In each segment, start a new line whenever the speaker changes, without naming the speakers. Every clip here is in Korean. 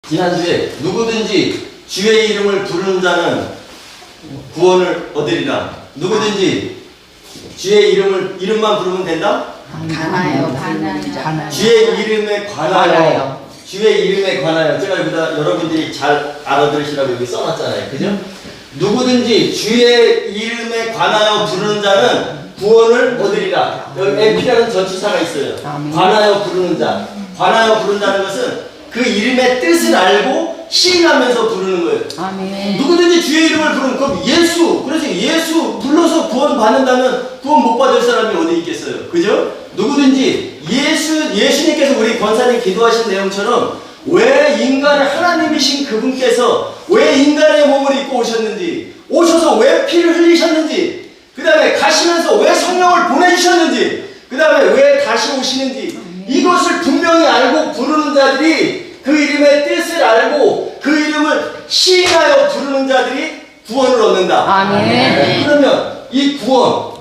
지난주에 누구든지 주의 이름을 부르는 자는 구원을 얻으리라. 누구든지 주의 이름만 부르면 된다?
가나요.
주의 이름에 관하여. 주의 이름에 관하여. 제가 여기다 여러분들이 잘 알아들으시라고 여기 써놨잖아요. 그죠? 누구든지 주의 이름에 관하여 부르는 자는 구원을 얻으리라. 여기 에피라는 전치사가 있어요. 관하여 부르는 자. 관하여 부른다는 것은 그 이름의 뜻을 알고 시인하면서 부르는 거예요.
아멘.
누구든지 주의 이름을 부르면 그럼 예수. 그래서 예수 불러서 구원 받는다면 구원 못 받을 사람이 어디 있겠어요. 그죠? 누구든지 예수님께서 우리 권사님 기도하신 내용처럼 왜 인간을 하나님이신 그분께서 왜 인간의 몸을 입고 오셨는지, 오셔서 왜 피를 흘리셨는지, 그 다음에 가시면서 왜 성령을 보내주셨는지, 그 다음에 왜 다시 오시는지, 이것을 분명히 알고 부르는 자들이 그 이름의 뜻을 알고 그 이름을 시인하여 부르는 자들이 구원을 얻는다.
아멘.
그러면 이 구원을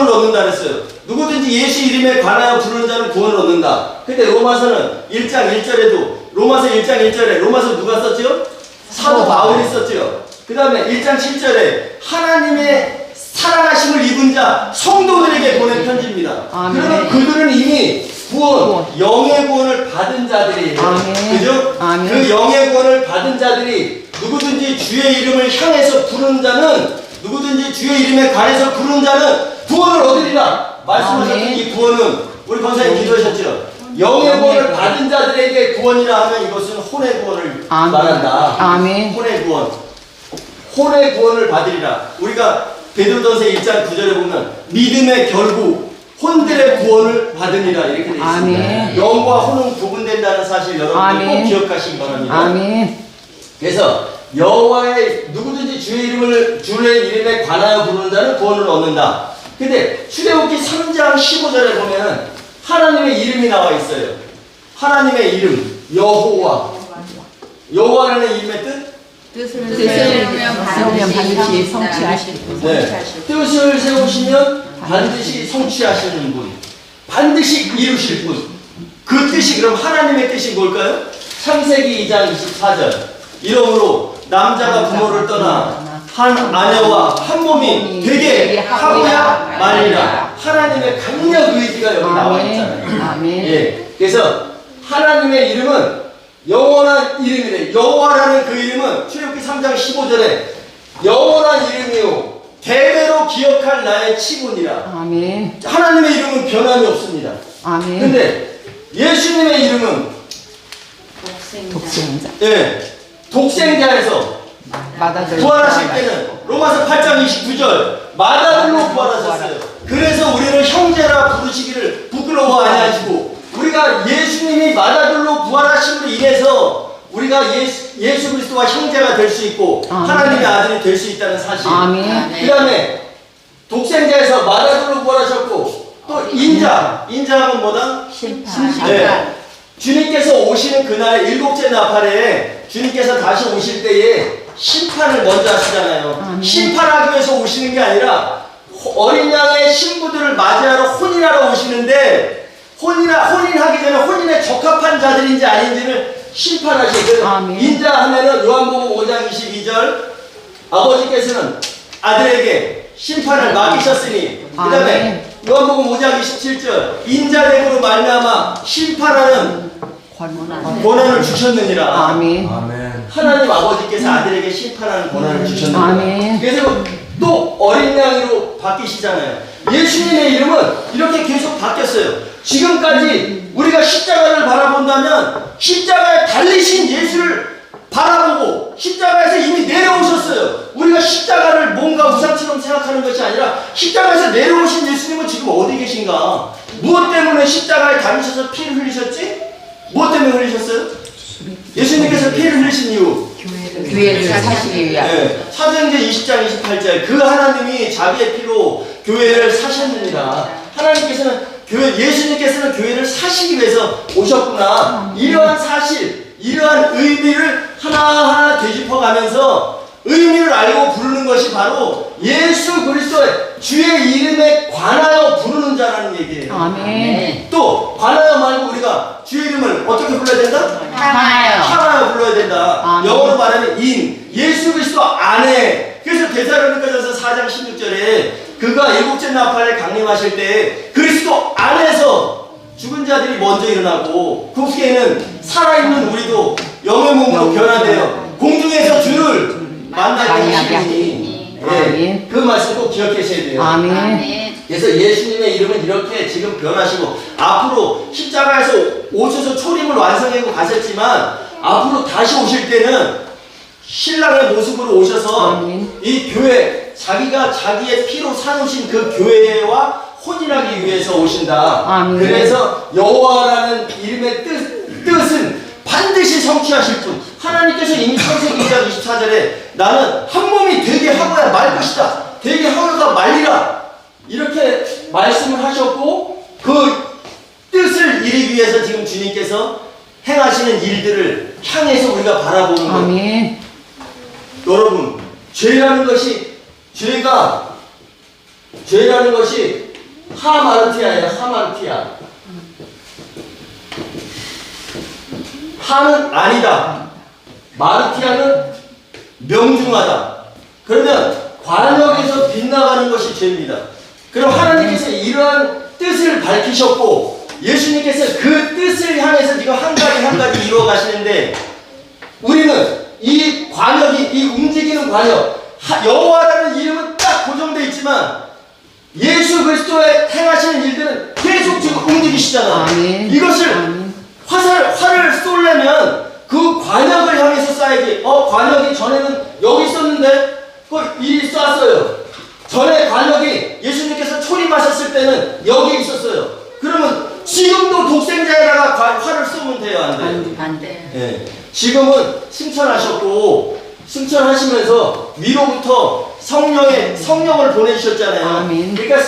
얻는다 그랬어요. 누구든지 예수 이름에 관하여 부르는 자는 구원을 얻는다. 근데 로마서는 1장 1절에도 로마서 1장 1절에 로마서 누가 썼죠? 사도 바울이 썼죠. 그 다음에 1장 7절에 하나님의 살아나심을 입은 자 성도들에게 보낸 편지입니다.
아멘.
그러면 그들은 이미 구원, 영의 구원을 받은 자들이에요.
아멘.
그죠?
아멘.
그 영의 구원을 받은 자들이 누구든지 주의 이름을 향해서 부르는 자는 누구든지 주의 이름에 관해서 부르는 자는 구원을 얻으리라. 말씀하셨던
아멘.
이 구원은 우리 권사님 기도하셨죠. 영의 구원을 받은 자들에게 구원이라 하면 이것은 혼의 구원을
아멘.
말한다.
아멘.
혼의 구원. 혼의 구원을 받으리라. 우리가 베드로전서 1장 9절에 보면 믿음의 결국 혼들의 구원을 받으리라 이렇게 되어 있습니다.
아멘.
영과 혼은 구분된다는 사실 여러분들
아멘.
꼭 기억하시기 바랍니다.
아멘.
그래서 여호와의 누구든지 주의 이름에 관하여 부르는 자는 구원을 얻는다. 근데 출애굽기 3장 15절에 보면 하나님의 이름이 나와 있어요. 하나님의 이름 여호와. 여호와라는 이름의 뜻?
뜻을 세우면 반드시 성취하실 분.
네. 뜻을 세우시면 반드시 성취하시는 분. 반드시 이루실 분. 그 뜻이 그럼 하나님의 뜻이 뭘까요? 창세기 2장 24절. 이러므로 남자가 부모를 떠나 한 아내와 한 몸이 되게 하고야 말이라. 하나님의 강력 의지가 여기 나와 있잖아요.
아멘.
예. 그래서 하나님의 이름은 영원한 이름이래. 여호와라는 그 이름은 출애굽기 3장 15절에 영원한 이름이요 대대로 기억할 나의 치분이라.
아멘.
하나님의 이름은 변함이 없습니다.
아멘.
근데 예수님의 이름은
독생자.
예, 독생자에서
마다들
부활하실 때는 로마서 8장 29절 마다들로 부활하셨어요. 그래서 우리를 형제라 부르시기를 부끄러워 아니하시고 우리가 예수님이 마다들로 부활하심으로 인해서 우리가 예수 그리스도와 형제가 될 수 있고
아멘.
하나님의 아들이 될 수 있다는 사실.
아멘.
그 다음에 독생자에서 마다들로 부활하셨고 또 인자하면 뭐다?
심판.
네. 주님께서 오시는 그날 일곱째 나팔에 주님께서 다시 오실 때에 심판을 먼저 하시잖아요.
아멘.
심판하기 위해서 오시는 게 아니라 어린 양의 신부들을 맞이하러 혼인하러 오시는데 혼인하기 전에 혼인에 적합한 자들인지 아닌지를 심판하시고요.
아멘.
인자하면은 요한복음 5장 22절 아버지께서는 아들에게 심판을 맡기셨으니 그 다음에
아멘.
요한복음 5장 27절 인자됨으로 말미암아 심판하는 권한을 주셨느니라.
아멘.
하나님 아버지께서 아들에게 심판하는 권한을 주셨느니라.
아멘.
그래서 또 어린 양으로 바뀌시잖아요. 예수님의 이름은 이렇게 계속 바뀌었어요. 지금까지 우리가 십자가를 바라본다면 십자가에 달리신 예수를 바라보고 십자가에서 이미 내려오셨어요. 우리가 십자가를 뭔가 우상처럼 생각하는 것이 아니라 십자가에서 내려오신 예수님은 지금 어디 계신가? 무엇 때문에 십자가에 달리셔서 피를 흘리셨지? 무엇 때문에 흘리셨어요? 예수님께서 피를 흘리신 이유
교회를 사시기 위하여.
네, 사도행전 20장 28절 그 하나님이 자기의 피로 교회를 사셨느니라. 하나님께서는 예수님께서는 교회를 사시기 위해서 오셨구나. 이러한 사실, 이러한 의미를 하나하나 되짚어가면서 의미를 알고 부르는 것이 바로 예수 그리스도의 주의 이름에 관하여 부르는 자라는 얘기예요.
아멘.
또 관하여 말고 우리가 주의 이름을 어떻게 불러야 된다?
하나요.
된다.
아멘.
영어로 말하면 in 예수 그리스도 안에. 그래서 데살로니가전서 4장 16절에 그가 일곱째 나팔을 강림하실 때 그리스도 안에서 죽은 자들이 먼저 일어나고 그 후에는 살아있는 우리도 영의 몸으로 변화되어 공중에서 주를 만나게 하시니. 네, 그 말씀 꼭 기억하셔야 돼요.
아멘.
그래서 예수님의 이름은 이렇게 지금 변하시고 앞으로 십자가에서 오셔서 초림을 완성하고 가셨지만 앞으로 다시 오실 때는 신랑의 모습으로 오셔서
아멘.
이 교회 자기가 자기의 피로 사놓으신 그 교회와 혼인하기 위해서 오신다.
아멘.
그래서 여호와라는 이름의 뜻은 반드시 성취하실 분. 하나님께서 이미 창세기 2장 24절에 나는 한 몸이 되게 하고야 말 것이다. 되게 하고가 말리라. 이렇게 말씀을 하셨고 그 뜻을 이루기 위해서 지금 주님께서 행하시는 일들을 향해서 우리가 바라보는 거예요.
아멘.
여러분, 죄라는 것이 하마르티아예요. 하마르티아. 하는 아니다. 마르티아는 명중하다. 그러면 관역에서 빗나가는 것이 죄입니다. 그럼 하나님께서 이러한 뜻을 밝히셨고 예수님께서 그 뜻을 향해서 지금 한 가지 이루어 가시는데 우리는 이 관역이 이 움직이는 관역 여호와라는 이름은 딱 고정되어 있지만 예수 그리스도의 행하시는 일들은 계속 지금 움직이시잖아.
아멘.
이것을
아멘.
화를 쏘려면 그 관역을 향해서 쏴야지. 관역이 전에는 여기 있었는데 이리 쐈어요. 전에 관역이 예수님께서 초림하셨을 때는 여기 있었어요. 그러면 지금도 독생자에다가 화를 쏘면 돼요, 안 돼요?
안 돼.
예. 지금은 승천하셨고 승천하시면서 위로부터 성령을 보내주셨잖아요.
아멘.
그러니까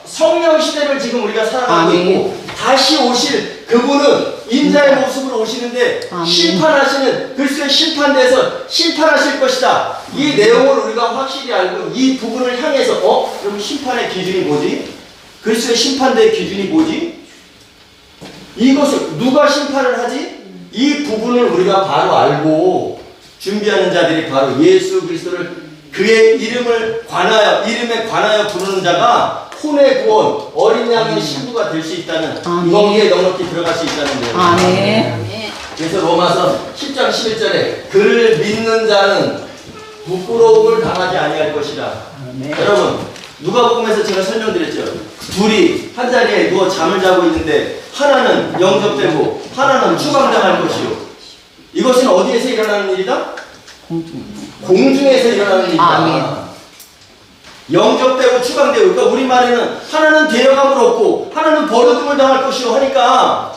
성령 시대를 지금 우리가 살아가고
아멘.
있고 다시 오실 그분은 인자의 모습으로 오시는데
아멘.
심판하시는 그리스도의 심판대에서 심판하실 것이다. 이 내용을 우리가 확실히 알고 이 부분을 향해서 그럼 심판의 기준이 뭐지? 그리스도의 심판대의 기준이 뭐지? 이것을 누가 심판을 하지? 이 부분을 우리가 바로 알고 준비하는 자들이 바로 예수 그리스도를 그의 이름에 관하여 부르는 자가 혼의 구원, 어린 양의 신부가 될 수 있다는
아멘.
거기에 넉넉히 들어갈 수 있다는 거예요.
아멘.
그래서 로마서 10장 11절에 그를 믿는 자는 부끄러움을 당하지 아니할 것이다. 여러분 누가복음에서 제가 설명드렸죠. 둘이 한 자리에 누워 잠을 자고 있는데 하나는 영접되고 하나는 추방당할 것이요. 이것은 어디에서 일어나는 일이다? 공중에서 일어나는 일이다.
아멘.
영접되고 추방되고. 그러니까 우리말에는 하나는 데려감을 얻고 하나는 버려둠을 당할 것이요 하니까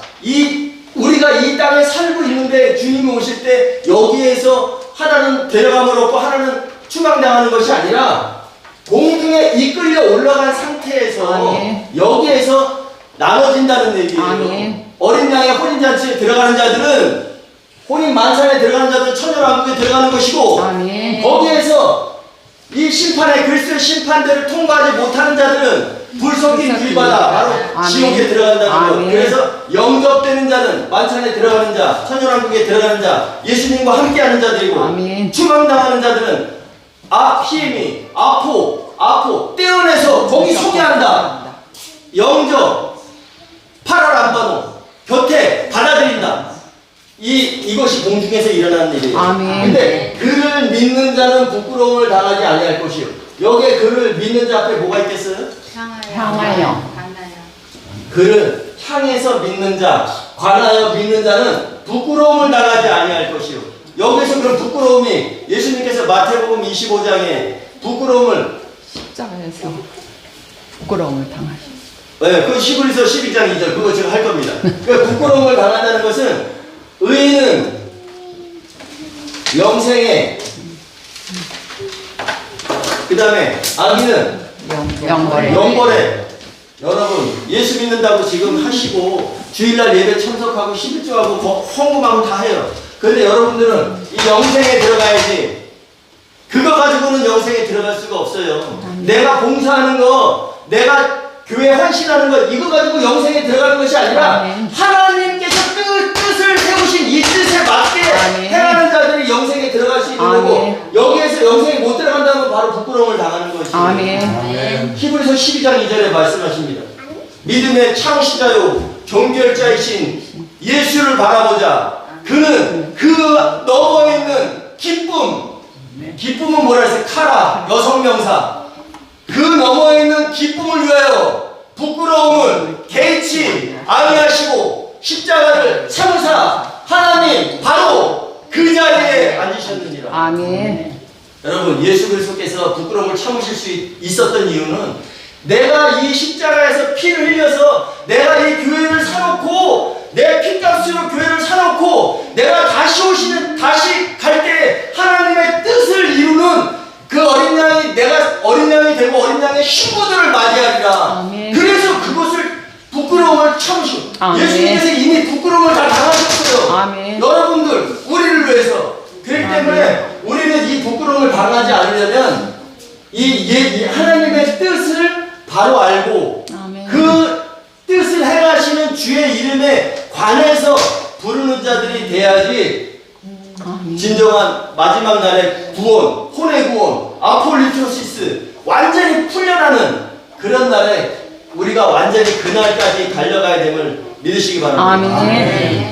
우리가 이 땅에 살고 있는데 주님이 오실 때 여기에서 하나는 데려감을 얻고 하나는 추방당하는 것이 아니라 공중에 이끌려 올라간 상태에서
아멘.
여기에서 나눠진다는 얘기예요.
아멘.
어린 양의 혼인잔치에 들어가는 자들은 혼인 만찬에 들어가는 자들은 천년왕국에 들어가는 것이고
아멘.
거기에서 이 심판의 그리스도의 심판대를 통과하지 못하는 자들은 불섞인 길바다 바로
아멘.
지옥에 들어간다는 것.
아멘.
그래서 영접되는 자는 만찬에 들어가는 자, 천년왕국에 들어가는 자, 예수님과 함께하는 자들이고
아멘.
추방당하는 자들은 피임이 아포 떼어내서 거기 소개한다. 영접 8월 안반호 곁에 받아들인다. 이것이 공중에서 일어나는 일이에요.
아멘.
근데 그를 믿는 자는 부끄러움을 당하지 아니할 것이요. 여기에 그를 믿는 자 앞에 뭐가 있겠어요?
향하여.
그를 향해서 믿는 자, 관하여 믿는 자는 부끄러움을 당하지 아니할 것이요. 여기서 그런 부끄러움이 예수님께서 마태복음 25장에 부끄러움을
십자가에서 부끄러움을 당하셨어요.
네, 그 히브리서 12장 2절 그거 제가 할 겁니다. 그 부끄러움을 당한다는 것은 의인은 영생에 그 다음에 악인은 영벌에. 여러분 예수 믿는다고 지금 하시고 주일날 예배 참석하고 11조하고 헌금하고 다 해요. 그런데 여러분들은 이 영생에 들어가야지. 그거 가지고는 영생에 들어갈 수가 없어요. 내가 봉사하는 거, 내가 교회 헌신하는 것, 이거 가지고 영생에 들어가는 것이 아니라 하나님께서 뜻을 세우신 이 뜻에 맞게 행하는 자들은 영생에 못 들어간다면 바로 부끄러움을 당하는 것이에요.
아멘.
히브리서 12장 2절에 말씀하십니다. 믿음의 창시자요 종결자이신 예수를 바라보자. 그는 그 넘어 있는 기쁨은 뭐라 했어요? 카라, 여성명사. 그 넘어 있는 기쁨을 위하여 부끄러움을 개의치 아니하시고 십자가를 참으사 하나님 바로 그 자리에 앉으셨느니라.
아멘.
여러분, 예수 그리스도께서 부끄러움을 참으실 수 있었던 이유는 내가 이 십자가에서 피를 흘려서 내가 이 교회를 사놓고 내 피값으로 교회를 사놓고 내가 다시 갈 때 하나님의 뜻을 이루는 그 어린 양이 내가 어린 양이 되고 어린 양의 신부들을 맞이하리라.
아멘.
그래서 그것을 부끄러움을 참으시고
아멘.
예수님께서 이미 부끄러움을 다 당하셨어요.
아멘.
여러분들 우리를 위해서. 그렇기 때문에 우리는 이 부끄러움을 당하지 않으려면 이 하나님의 뜻을 바로 알고
아멘.
그 뜻을 행하시는 주의 이름에 관해서 부르는 자들이 돼야지
아멘.
진정한 마지막 날의 구원, 혼의 구원, 아폴리토시스 완전히 풀려나는 그런 날에 우리가 완전히 그날까지 달려가야 됨을 믿으시기 바랍니다.
아멘.